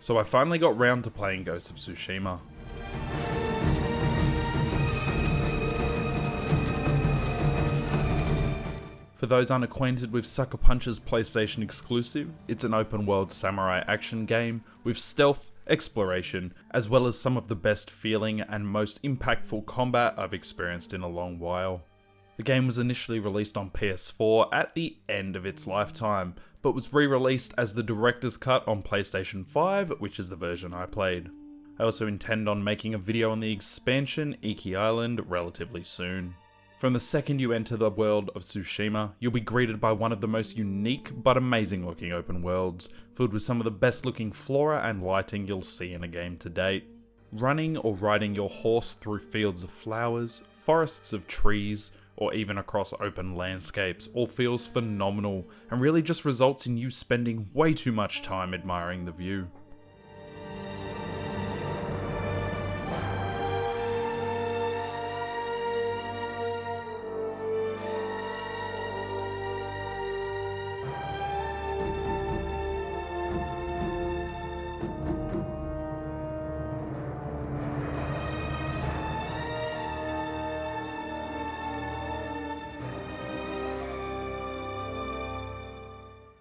So I finally got round to playing Ghost of Tsushima. For those unacquainted with Sucker Punch's PlayStation exclusive, it's an open world samurai action game with stealth, exploration, as well as some of the best feeling and most impactful combat I've experienced in a long while. The game was initially released on PS4 at the end of its lifetime, but was re-released as the Director's Cut on PlayStation 5, which is the version I played. I also intend on making a video on the expansion, Iki Island, relatively soon. From the second you enter the world of Tsushima, you'll be greeted by one of the most unique but amazing looking open worlds, filled with some of the best looking flora and lighting you'll see in a game to date. Running or riding your horse through fields of flowers, forests of trees, or even across open landscapes all feels phenomenal and really just results in you spending way too much time admiring the view.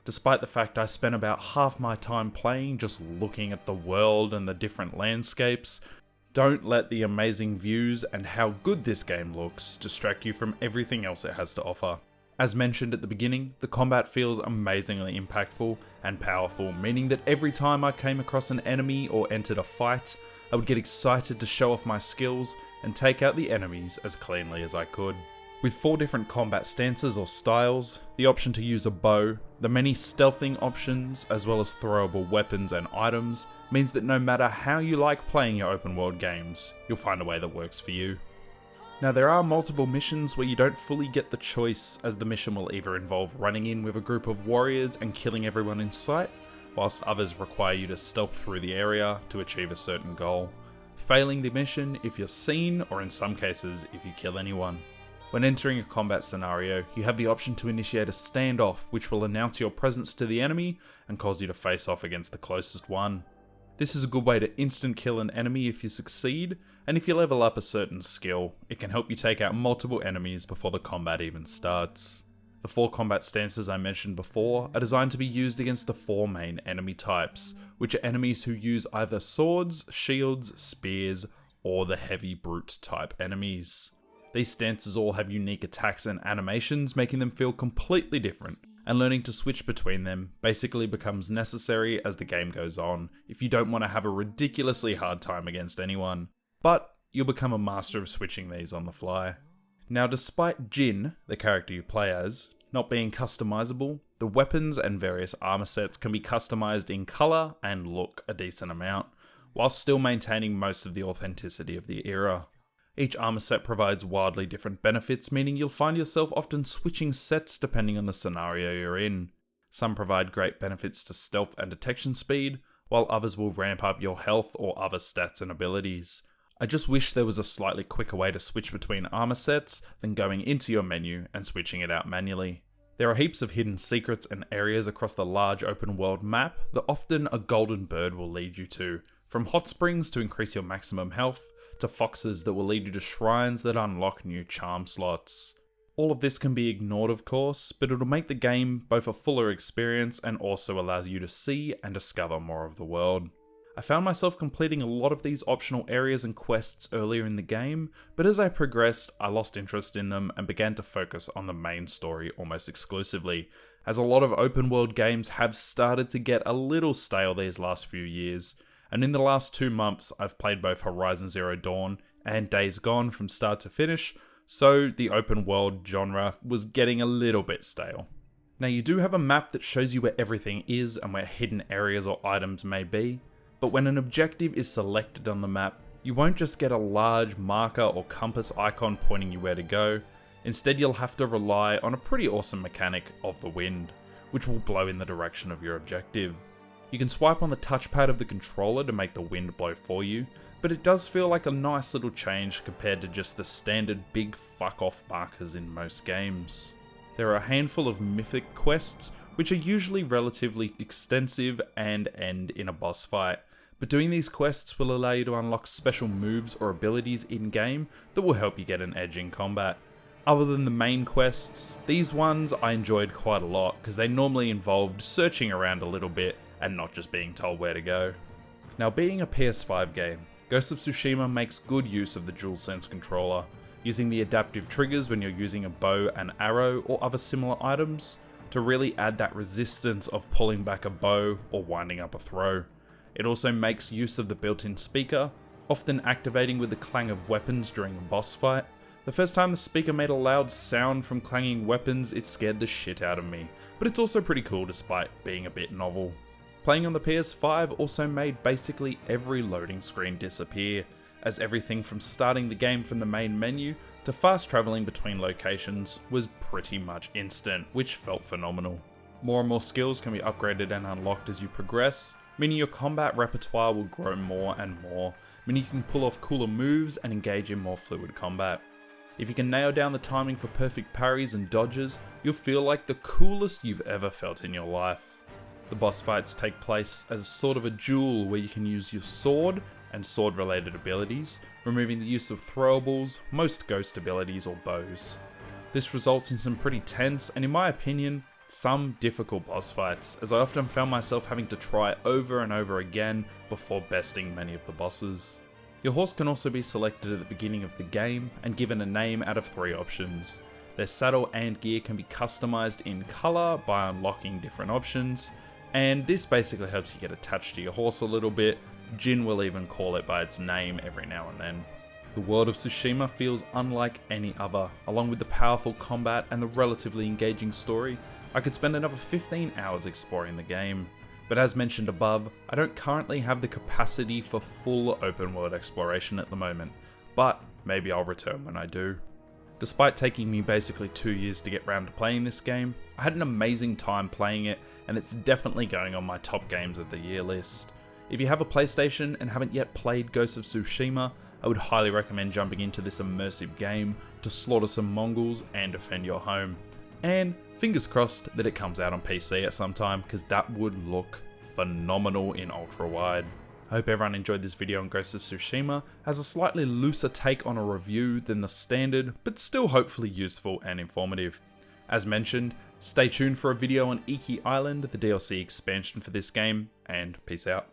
Despite the fact I spent about half my time playing just looking at the world and the different landscapes, don't let the amazing views and how good this game looks distract you from everything else it has to offer. As mentioned at the beginning, the combat feels amazingly impactful and powerful, meaning that every time I came across an enemy or entered a fight, I would get excited to show off my skills and take out the enemies as cleanly as I could. With 4 different combat stances or styles, the option to use a bow, the many stealthing options, as well as throwable weapons and items, means that no matter how you like playing your open world games, you'll find a way that works for you. Now there are multiple missions where you don't fully get the choice, as the mission will either involve running in with a group of warriors and killing everyone in sight, whilst others require you to stealth through the area to achieve a certain goal, failing the mission if you're seen, or in some cases if you kill anyone. When entering a combat scenario, you have the option to initiate a standoff, which will announce your presence to the enemy and cause you to face off against the closest one. This is a good way to instant kill an enemy if you succeed, and if you level up a certain skill, it can help you take out multiple enemies before the combat even starts. The 4 combat stances I mentioned before are designed to be used against the 4 main enemy types, which are enemies who use either swords, shields, spears, or the heavy brute type enemies. These stances all have unique attacks and animations, making them feel completely different, and learning to switch between them basically becomes necessary as the game goes on if you don't want to have a ridiculously hard time against anyone. But you'll become a master of switching these on the fly. Now, despite Jin, the character you play as, not being customizable, the weapons and various armor sets can be customized in color and look a decent amount, whilst still maintaining most of the authenticity of the era. Each armor set provides wildly different benefits, meaning you'll find yourself often switching sets depending on the scenario you're in. Some provide great benefits to stealth and detection speed, while others will ramp up your health or other stats and abilities. I just wish there was a slightly quicker way to switch between armor sets than going into your menu and switching it out manually. There are heaps of hidden secrets and areas across the large open world map that often a golden bird will lead you to, from hot springs to increase your maximum health, to foxes that will lead you to shrines that unlock new charm slots. All of this can be ignored of course, but it'll make the game both a fuller experience and also allows you to see and discover more of the world. I found myself completing a lot of these optional areas and quests earlier in the game, but as I progressed, I lost interest in them and began to focus on the main story almost exclusively, as a lot of open world games have started to get a little stale these last few years. And in the last 2 months, I've played both Horizon Zero Dawn and Days Gone from start to finish, so the open world genre was getting a little bit stale. Now you do have a map that shows you where everything is and where hidden areas or items may be, but when an objective is selected on the map, you won't just get a large marker or compass icon pointing you where to go. Instead, you'll have to rely on a pretty awesome mechanic of the wind, which will blow in the direction of your objective. You can swipe on the touchpad of the controller to make the wind blow for you, but it does feel like a nice little change compared to just the standard big fuck off markers in most games. There are a handful of mythic quests, which are usually relatively extensive and end in a boss fight, but doing these quests will allow you to unlock special moves or abilities in-game that will help you get an edge in combat. Other than the main quests, these ones I enjoyed quite a lot because they normally involved searching around a little bit and not just being told where to go. Now, being a PS5 game, Ghost of Tsushima makes good use of the DualSense controller, using the adaptive triggers when you're using a bow and arrow or other similar items to really add that resistance of pulling back a bow or winding up a throw. It also makes use of the built-in speaker, often activating with the clang of weapons during a boss fight. The first time the speaker made a loud sound from clanging weapons, it scared the shit out of me, but it's also pretty cool despite being a bit novel. Playing on the PS5 also made basically every loading screen disappear, as everything from starting the game from the main menu to fast travelling between locations was pretty much instant, which felt phenomenal. More and more skills can be upgraded and unlocked as you progress, meaning your combat repertoire will grow more and more, meaning you can pull off cooler moves and engage in more fluid combat. If you can nail down the timing for perfect parries and dodges, you'll feel like the coolest you've ever felt in your life. The boss fights take place as sort of a duel where you can use your sword and sword related abilities, removing the use of throwables, most ghost abilities or bows. This results in some pretty tense and, in my opinion, some difficult boss fights, as I often found myself having to try over and over again before besting many of the bosses. Your horse can also be selected at the beginning of the game and given a name out of 3 options. Their saddle and gear can be customized in colour by unlocking different options, and this basically helps you get attached to your horse a little bit. Jin will even call it by its name every now and then. The world of Tsushima feels unlike any other. Along with the powerful combat and the relatively engaging story, I could spend another 15 hours exploring the game. But as mentioned above, I don't currently have the capacity for full open world exploration at the moment, but maybe I'll return when I do. Despite taking me basically 2 years to get round to playing this game, I had an amazing time playing it, and it's definitely going on my top games of the year list. If you have a PlayStation and haven't yet played Ghost of Tsushima, I would highly recommend jumping into this immersive game to slaughter some Mongols and defend your home. And fingers crossed that it comes out on PC at some time, because that would look phenomenal in ultra wide. I hope everyone enjoyed this video on Ghost of Tsushima, as a slightly looser take on a review than the standard, but still hopefully useful and informative. As mentioned, stay tuned for a video on Iki Island, the DLC expansion for this game, and peace out.